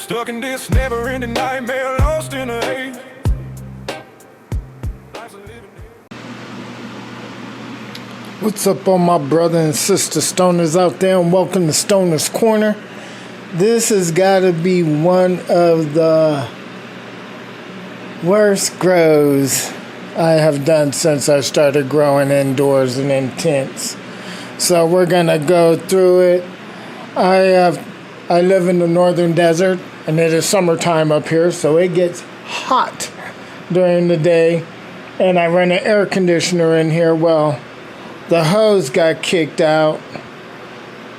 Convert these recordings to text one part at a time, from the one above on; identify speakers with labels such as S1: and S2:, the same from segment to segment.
S1: Stuck in this never-ending nightmare, lost in a haze.
S2: What's up, all my brother and sister stoners out there, and welcome to Stoner's Corner. This has got to be one of the worst grows I have done since I started growing indoors and in tents. So we're gonna go through it. I live in the northern desert, and it is summertime up here, so it gets hot during the day, and I run an air conditioner in here. Well, the hose got kicked out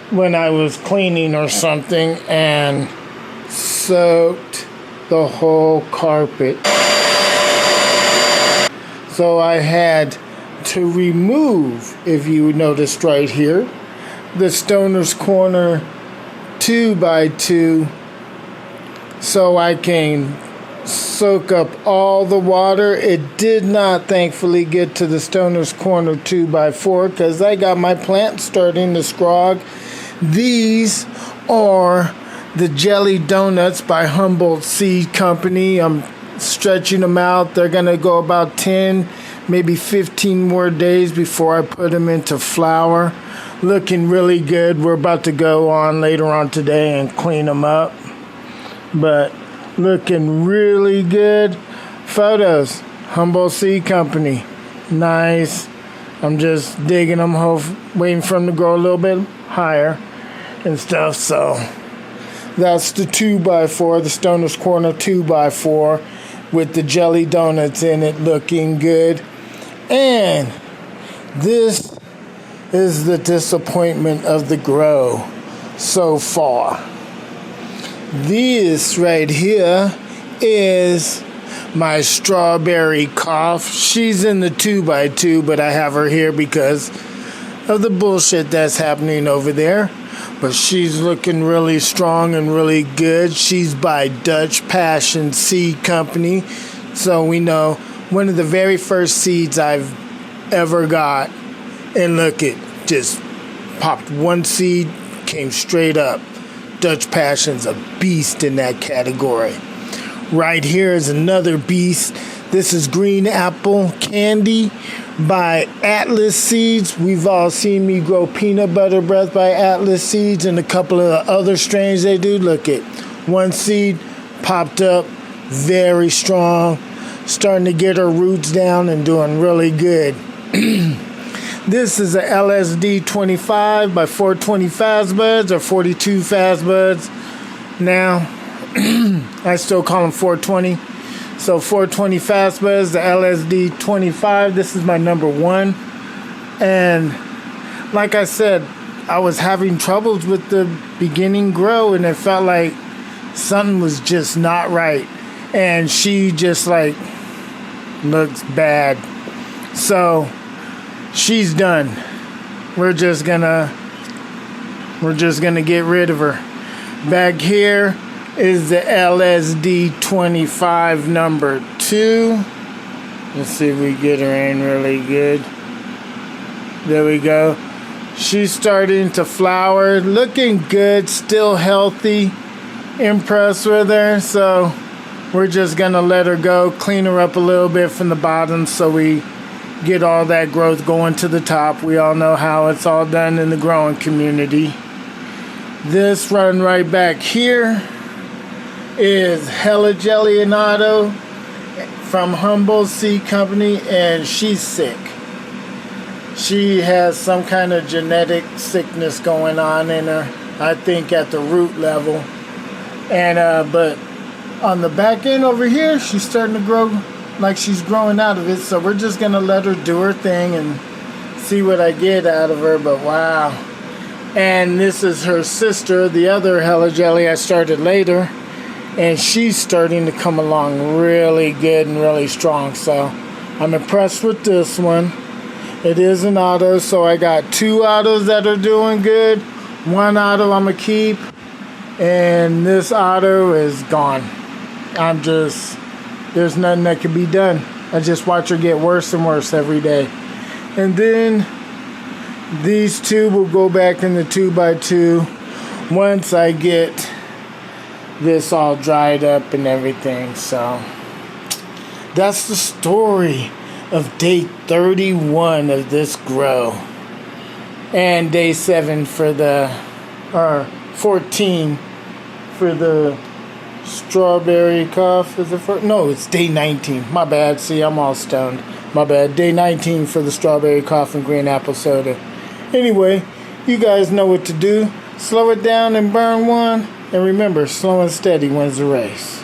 S2: when I was cleaning or something and soaked the whole carpet. So I had to remove, if you noticed right here, the Stoner's Corner 2x2 so I can soak up all the water. It did not thankfully get to the Stoner's Corner 2x4 because I got my plant starting to scrog. These are the jelly donuts by Humboldt Seed Company. I'm stretching them out. They're going to go about 10, maybe 15 more days before I put them into flour. Looking really good. We're about to go on later on today and clean them up. But looking really good. Photos, Humboldt Seed Company. Nice. I'm just digging them, waiting for them to grow a little bit higher and stuff. So that's the 2x4, the Stoner's Corner 2x4 with the jelly donuts in it, looking good. And this is the disappointment of the grow so far. This right here is my strawberry cough. She's in the 2x2, but I have her here because of the bullshit that's happening over there. But she's looking really strong and really good. She's by Dutch Passion Seed Company. So we know one of the very first seeds I've ever got. And look, it just popped one seed, came straight up. Dutch Passion's a beast in that category. Right here is another beast. This is Green Apple Candy by Atlas Seeds. We've all seen me grow Peanut Butter Breath by Atlas Seeds and a couple of the other strains they do. Look at one seed popped up, very strong, starting to get her roots down and doing really good. This is a LSD 25 by 420 Fast Buds, or 42 Fast Buds. Now, I still call them 420. So 420 Fast Buds, the LSD 25. This is my number one. And like I said, I was having troubles with the beginning grow, and it felt like something was just not right. And she just like looks bad. So she's done. We're just gonna get rid of her. Back here is the LSD 25 number 2. Let's see if we get her in really good. There we go. She's starting to flower, looking good, still healthy. Impressed with her, so we're just gonna let her go, clean her up a little bit from the bottom so we get all that growth going to the top. We all know how it's all done in the growing community. This run right back here is Hella Gelionado from Humboldt Seed Company, and she's sick. She has some kind of genetic sickness going on in her, I think at the root level. And but on the back end over here, she's starting to grow like she's growing out of it, so we're just gonna let her do her thing and see what I get out of her. But wow. And this is her sister, the other Hella Jelly I started later, and she's starting to come along really good and really strong, so I'm impressed with this one. It is an auto, so I got 2 autos that are doing good. 1 auto I'm gonna keep, and this auto is gone. There's nothing that can be done. I just watch her get worse and worse every day. And then these 2 will go back in the 2x2 once I get this all dried up and everything. So that's the story of day 31 of this grow, and day 7 for the, or 14 for the strawberry cough. Is it for? No, it's day 19. My bad. See, I'm all stoned. My bad. Day 19 for the strawberry cough and green apple soda. Anyway, you guys know what to do. Slow it down and burn one. And remember, slow and steady wins the race.